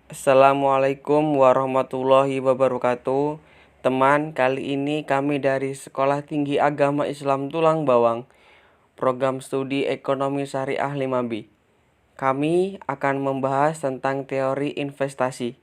Assalamualaikum warahmatullahi wabarakatuh. Teman, kali ini kami dari Sekolah Tinggi Agama Islam Tulang Bawang, program studi Ekonomi Syariah 5B. Kami akan membahas tentang teori investasi,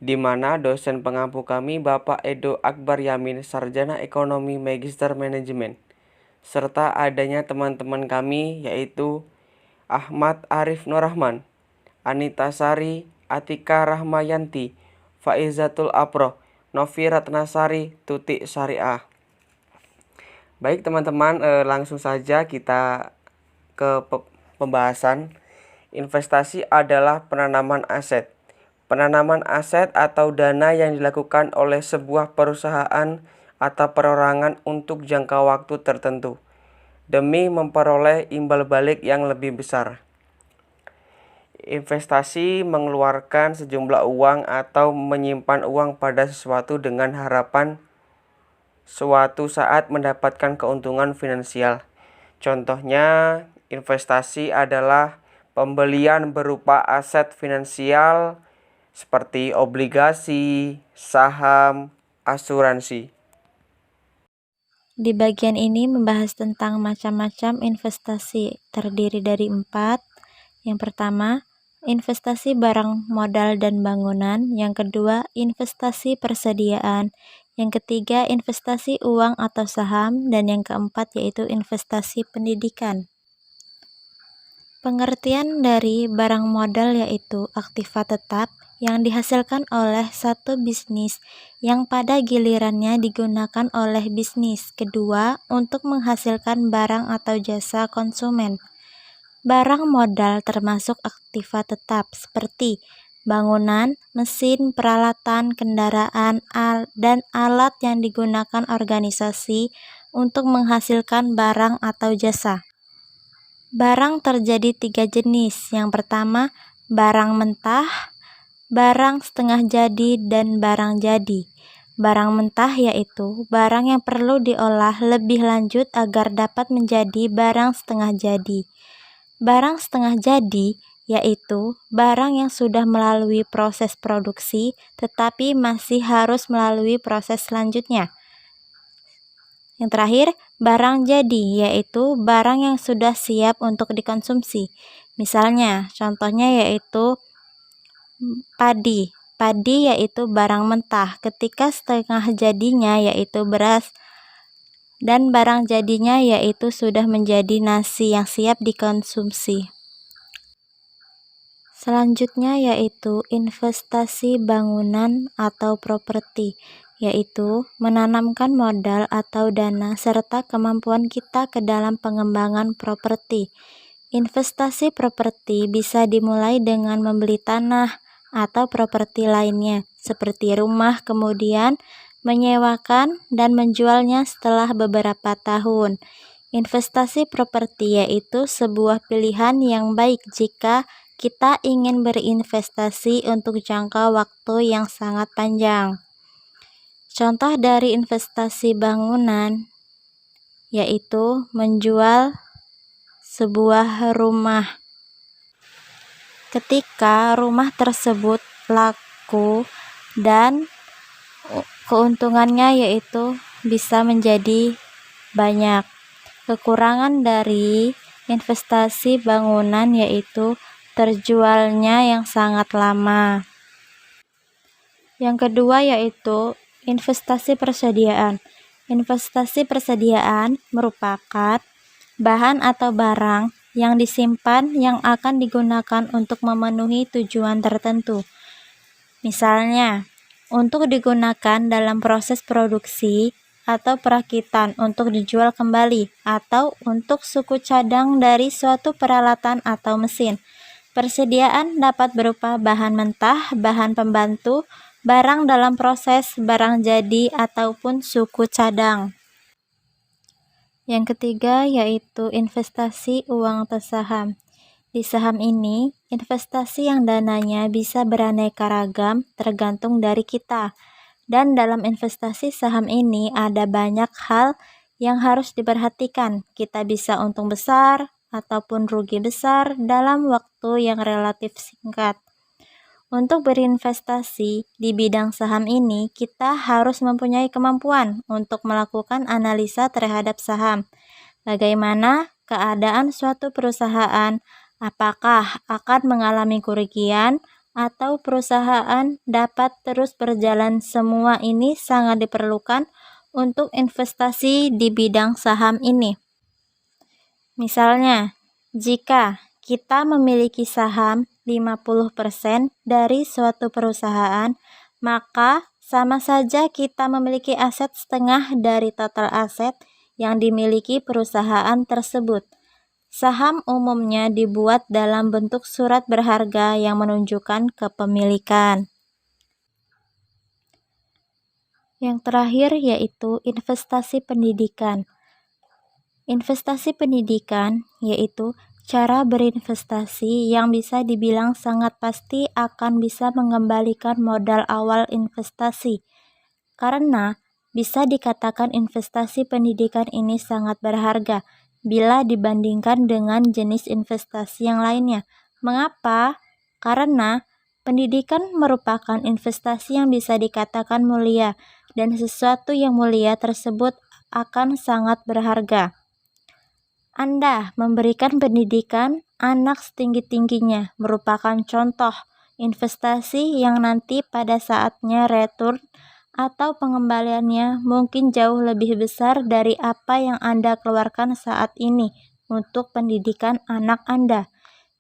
di mana dosen pengampu kami Bapak Edo Akbar Yamin, Sarjana Ekonomi Magister Manajemen, serta adanya teman-teman kami yaitu Ahmad Arif Nurrahman, Anita Sari, Atika Rahmayanti, Faizatul Apro, Novi Ratnasari, Tuti Syariah. Baik teman-teman, langsung saja kita ke pembahasan. Investasi adalah penanaman aset. Penanaman aset atau dana yang dilakukan oleh sebuah perusahaan atau perorangan untuk jangka waktu tertentu, demi memperoleh imbal balik yang lebih besar. Investasi mengeluarkan sejumlah uang atau menyimpan uang pada sesuatu dengan harapan suatu saat mendapatkan keuntungan finansial. Contohnya, investasi adalah pembelian berupa aset finansial seperti obligasi, saham, asuransi. Di bagian ini membahas tentang macam-macam investasi, terdiri dari 4. Yang pertama, investasi barang modal dan bangunan. Yang kedua, investasi persediaan. Yang ketiga, investasi uang atau saham. Dan yang keempat yaitu investasi pendidikan. Pengertian dari barang modal yaitu aktiva tetap yang dihasilkan oleh satu bisnis yang pada gilirannya digunakan oleh bisnis kedua untuk menghasilkan barang atau jasa konsumen. Barang modal termasuk aktiva tetap seperti bangunan, mesin, peralatan, kendaraan, dan alat yang digunakan organisasi untuk menghasilkan barang atau jasa. Barang terjadi 3 jenis. Yang pertama, barang mentah, barang setengah jadi, dan barang jadi. Barang mentah yaitu barang yang perlu diolah lebih lanjut agar dapat menjadi barang setengah jadi. Barang setengah jadi yaitu barang yang sudah melalui proses produksi tetapi masih harus melalui proses selanjutnya. Yang terakhir, barang jadi yaitu barang yang sudah siap untuk dikonsumsi. Misalnya, contohnya yaitu padi. Padi yaitu barang mentah, ketika setengah jadinya yaitu beras, dan barang jadinya yaitu sudah menjadi nasi yang siap dikonsumsi. Selanjutnya yaitu investasi bangunan atau properti, yaitu menanamkan modal atau dana serta kemampuan kita ke dalam pengembangan properti. Investasi properti bisa dimulai dengan membeli tanah atau properti lainnya, seperti rumah, kemudian menyewakan dan menjualnya setelah beberapa tahun. Investasi properti yaitu sebuah pilihan yang baik jika kita ingin berinvestasi untuk jangka waktu yang sangat panjang. Contoh dari investasi bangunan yaitu menjual sebuah rumah. Ketika rumah tersebut laku dan keuntungannya yaitu bisa menjadi banyak. Kekurangan dari investasi bangunan yaitu terjualnya yang sangat lama. Yang kedua yaitu investasi persediaan. Investasi persediaan merupakan bahan atau barang yang disimpan yang akan digunakan untuk memenuhi tujuan tertentu. Misalnya, untuk digunakan dalam proses produksi atau perakitan untuk dijual kembali, atau untuk suku cadang dari suatu peralatan atau mesin. Persediaan dapat berupa bahan mentah, bahan pembantu, barang dalam proses, barang jadi, ataupun suku cadang. Yang ketiga yaitu investasi uang atau saham. Di saham ini, investasi yang dananya bisa beraneka ragam tergantung dari kita. Dan dalam investasi saham ini ada banyak hal yang harus diperhatikan. Kita bisa untung besar ataupun rugi besar dalam waktu yang relatif singkat. Untuk berinvestasi di bidang saham ini, kita harus mempunyai kemampuan untuk melakukan analisa terhadap saham. Bagaimana keadaan suatu perusahaan, apakah akan mengalami kerugian atau perusahaan dapat terus berjalan. Semua ini sangat diperlukan untuk investasi di bidang saham ini. Misalnya, jika kita memiliki saham 50% dari suatu perusahaan, maka sama saja kita memiliki aset setengah dari total aset yang dimiliki perusahaan tersebut. Saham umumnya dibuat dalam bentuk surat berharga yang menunjukkan kepemilikan. Yang terakhir yaitu investasi pendidikan. Investasi pendidikan yaitu cara berinvestasi yang bisa dibilang sangat pasti akan bisa mengembalikan modal awal investasi. Karena bisa dikatakan investasi pendidikan ini sangat berharga bila dibandingkan dengan jenis investasi yang lainnya. Mengapa? Karena pendidikan merupakan investasi yang bisa dikatakan mulia, dan sesuatu yang mulia tersebut akan sangat berharga. Anda memberikan pendidikan anak setinggi-tingginya merupakan contoh investasi yang nanti pada saatnya return atau pengembaliannya mungkin jauh lebih besar dari apa yang Anda keluarkan saat ini untuk pendidikan anak Anda.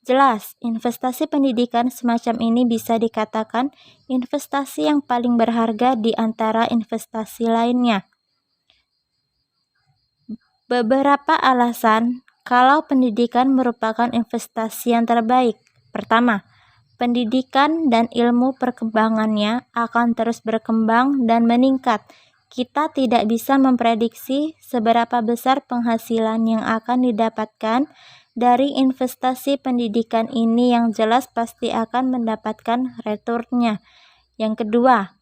Jelas, investasi pendidikan semacam ini bisa dikatakan investasi yang paling berharga di antara investasi lainnya. Beberapa alasan kalau pendidikan merupakan investasi yang terbaik. Pertama, pendidikan dan ilmu perkembangannya akan terus berkembang dan meningkat. Kita tidak bisa memprediksi seberapa besar penghasilan yang akan didapatkan dari investasi pendidikan ini, yang jelas pasti akan mendapatkan returnnya. Yang kedua,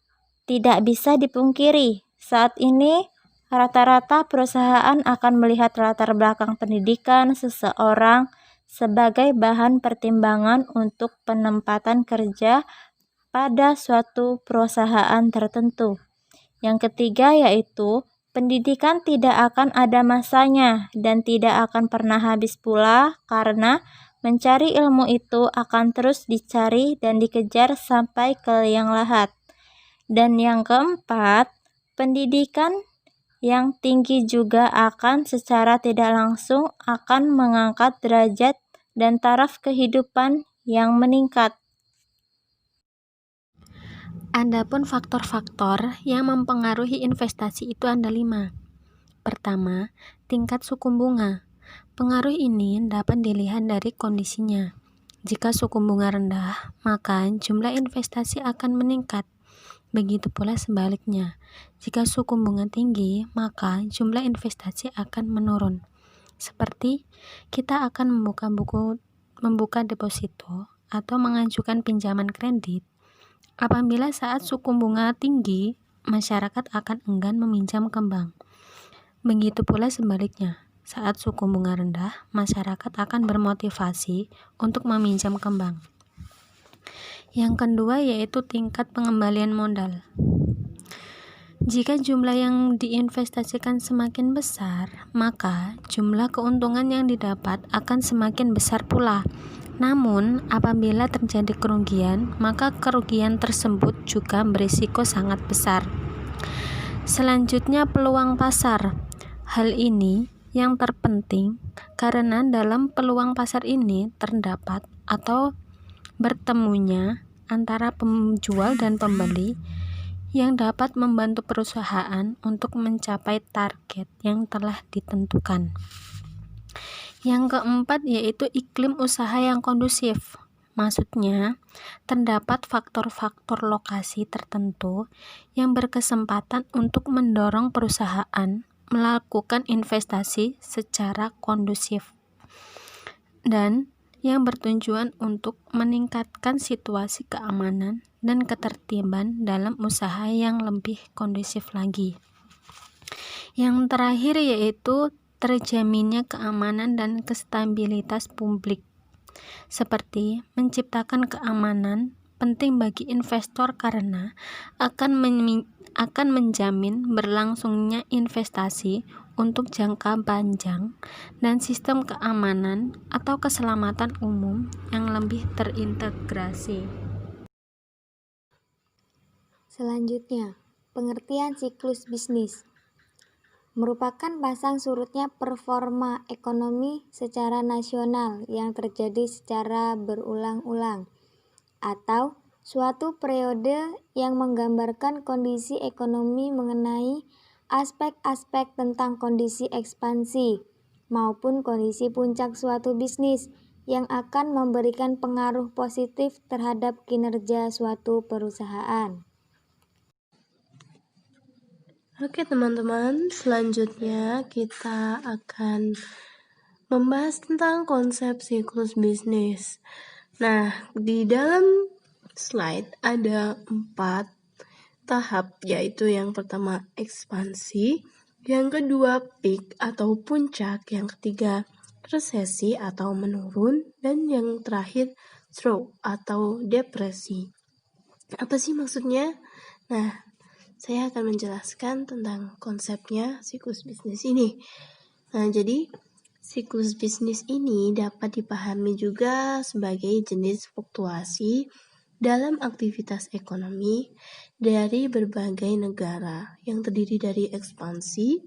tidak bisa dipungkiri, saat ini rata-rata perusahaan akan melihat latar belakang pendidikan seseorang sebagai bahan pertimbangan untuk penempatan kerja pada suatu perusahaan tertentu. Yang ketiga yaitu pendidikan tidak akan ada masanya dan tidak akan pernah habis pula, karena mencari ilmu itu akan terus dicari dan dikejar sampai ke liang lahat. Dan yang keempat, pendidikan yang tinggi juga akan secara tidak langsung akan mengangkat derajat dan taraf kehidupan yang meningkat. Adapun faktor-faktor yang mempengaruhi investasi itu ada 5. Pertama, tingkat suku bunga. Pengaruh ini dapat dilihat dari kondisinya. Jika suku bunga rendah, maka jumlah investasi akan meningkat. Begitu pula sebaliknya. Jika suku bunga tinggi, maka jumlah investasi akan menurun. Seperti kita akan membuka deposito atau mengajukan pinjaman kredit. Apabila saat suku bunga tinggi, masyarakat akan enggan meminjam ke bank. Begitu pula sebaliknya. Saat suku bunga rendah, masyarakat akan bermotivasi untuk meminjam ke bank. Yang kedua yaitu tingkat pengembalian modal. Jika jumlah yang diinvestasikan semakin besar, maka jumlah keuntungan yang didapat akan semakin besar pula. Namun, apabila terjadi kerugian, maka kerugian tersebut juga berisiko sangat besar. Selanjutnya, peluang pasar. Hal ini yang terpenting karena dalam peluang pasar ini terdapat atau bertemunya antara penjual dan pembeli yang dapat membantu perusahaan untuk mencapai target yang telah ditentukan. Yang keempat yaitu iklim usaha yang kondusif. Maksudnya, terdapat faktor-faktor lokasi tertentu yang berkesempatan untuk mendorong perusahaan melakukan investasi secara kondusif dan yang bertujuan untuk meningkatkan situasi keamanan dan ketertiban dalam usaha yang lebih kondusif lagi. Yang terakhir yaitu terjaminnya keamanan dan stabilitas publik, seperti menciptakan keamanan penting bagi investor karena akan menjamin berlangsungnya investasi untuk jangka panjang dan sistem keamanan atau keselamatan umum yang lebih terintegrasi. Selanjutnya, pengertian siklus bisnis merupakan pasang surutnya performa ekonomi secara nasional yang terjadi secara berulang-ulang, atau suatu periode yang menggambarkan kondisi ekonomi mengenai aspek-aspek tentang kondisi ekspansi maupun kondisi puncak suatu bisnis yang akan memberikan pengaruh positif terhadap kinerja suatu perusahaan. Oke teman-teman, selanjutnya kita akan membahas tentang konsep siklus bisnis. Nah, di dalam slide ada 4 tahap, yaitu yang pertama ekspansi, yang kedua peak atau puncak, yang ketiga resesi atau menurun, dan yang terakhir trough atau depresi. Apa sih maksudnya? Nah, saya akan menjelaskan tentang konsepnya siklus bisnis ini. Nah, jadi siklus bisnis ini dapat dipahami juga sebagai jenis fluktuasi dalam aktivitas ekonomi dari berbagai negara yang terdiri dari ekspansi,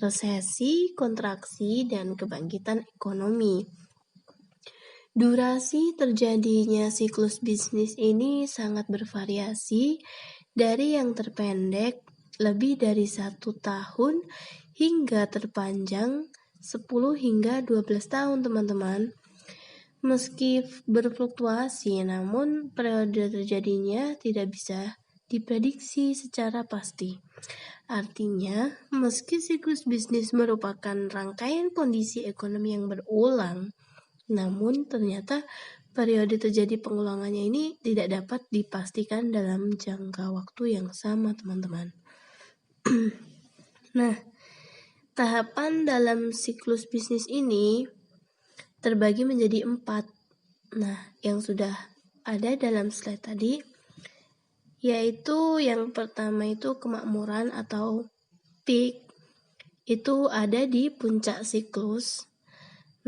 resesi, kontraksi, dan kebangkitan ekonomi. Durasi terjadinya siklus bisnis ini sangat bervariasi dari yang terpendek lebih dari 1 tahun hingga terpanjang 10 hingga 12 tahun teman-teman. Meski berfluktuasi, namun periode terjadinya tidak bisa diprediksi secara pasti. Artinya, meski siklus bisnis merupakan rangkaian kondisi ekonomi yang berulang, namun ternyata periode terjadi pengulangannya ini tidak dapat dipastikan dalam jangka waktu yang sama, teman-teman. Nah, tahapan dalam siklus bisnis ini terbagi menjadi 4. Nah, yang sudah ada dalam slide tadi, yaitu yang pertama itu kemakmuran atau peak, itu ada di puncak siklus.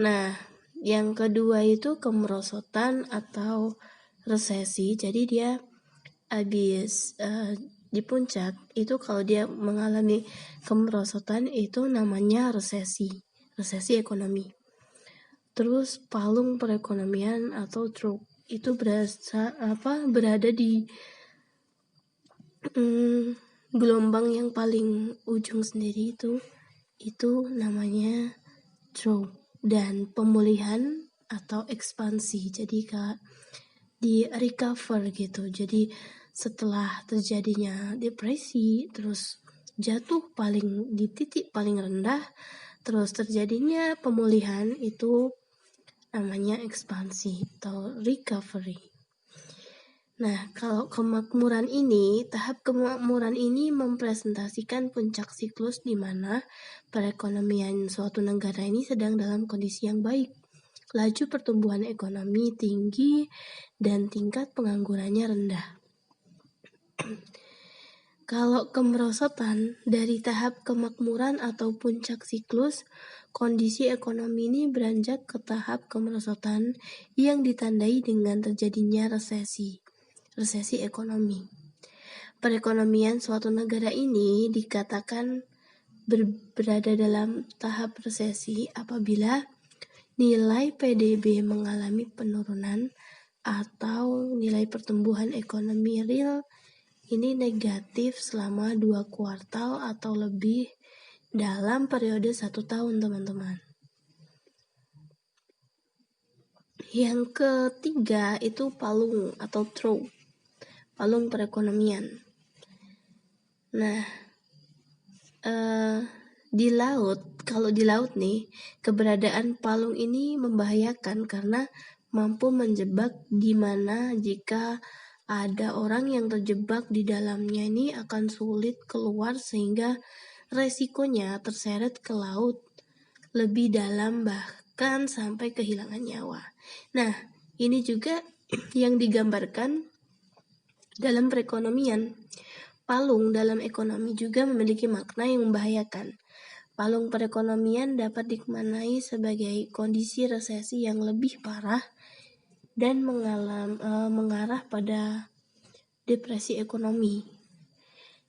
Nah, yang kedua itu kemerosotan atau resesi, jadi dia habis di puncak itu kalau dia mengalami kemerosotan itu namanya resesi ekonomi. Terus palung perekonomian atau trough itu berada di gelombang yang paling ujung sendiri, itu namanya trough. Dan pemulihan atau ekspansi, jadi di recover gitu. Jadi setelah terjadinya depresi, terus jatuh di titik paling rendah, terus terjadinya pemulihan, itu namanya ekspansi atau recovery. Nah, kalau tahap kemakmuran ini mempresentasikan puncak siklus di mana perekonomian suatu negara ini sedang dalam kondisi yang baik. Laju pertumbuhan ekonomi tinggi dan tingkat penganggurannya rendah. Kalau kemerosotan, dari tahap kemakmuran atau puncak siklus, kondisi ekonomi ini beranjak ke tahap kemerosotan yang ditandai dengan terjadinya resesi ekonomi. Perekonomian suatu negara ini dikatakan berada dalam tahap resesi apabila nilai PDB mengalami penurunan atau nilai pertumbuhan ekonomi real ini negatif selama 2 kuartal atau lebih dalam periode 1 tahun, teman-teman. Yang ketiga itu palung atau trough, palung perekonomian. Nah, kalau di laut nih, keberadaan palung ini membahayakan karena mampu menjebak, di mana jika ada orang yang terjebak di dalamnya ini akan sulit keluar sehingga resikonya terseret ke laut lebih dalam bahkan sampai kehilangan nyawa. Nah, ini juga yang digambarkan Dalam perekonomian, palung dalam ekonomi juga memiliki makna yang membahayakan. Palung perekonomian dapat dimaknai sebagai kondisi resesi yang lebih parah dan mengarah pada depresi ekonomi.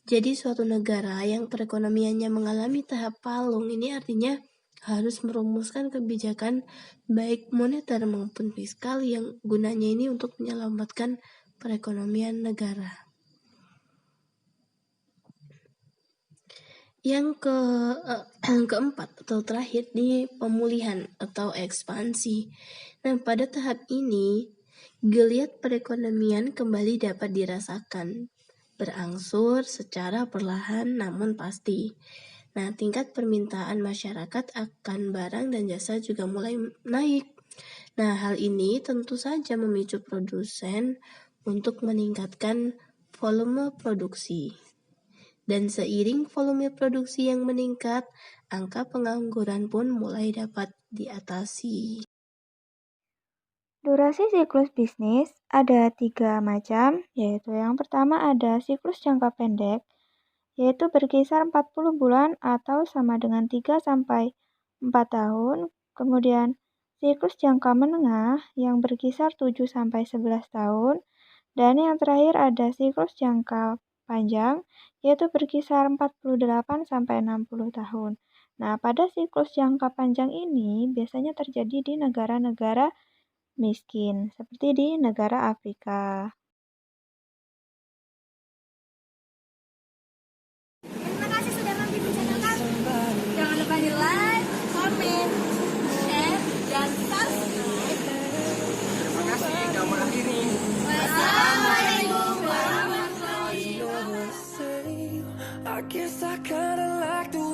Jadi suatu negara yang perekonomiannya mengalami tahap palung ini artinya harus merumuskan kebijakan baik moneter maupun fiskal yang gunanya ini untuk menyelamatkan perekonomian negara. Yang keempat atau terakhir di pemulihan atau ekspansi. Nah, pada tahap ini, geliat perekonomian kembali dapat dirasakan, berangsur secara perlahan namun pasti. Nah, tingkat permintaan masyarakat akan barang dan jasa juga mulai naik. Nah, hal ini tentu saja memicu produsen untuk meningkatkan volume produksi. Dan seiring volume produksi yang meningkat, angka pengangguran pun mulai dapat diatasi. Durasi siklus bisnis ada 3 macam, yaitu yang pertama ada siklus jangka pendek, yaitu berkisar 40 bulan atau sama dengan 3-4 tahun. Kemudian siklus jangka menengah yang berkisar 7-11 tahun. Dan yang terakhir ada siklus jangka panjang, yaitu berkisar 48-60 tahun. Nah, pada siklus jangka panjang ini biasanya terjadi di negara-negara miskin, seperti di negara Afrika. Terima kasih sudah mampir di channel kami. Jangan lupa di like, komen, share, dan subscribe. Terima kasih, kami akhiri. Wassalamualaikum warahmatullahi wabarakatuh. I guess I kinda like the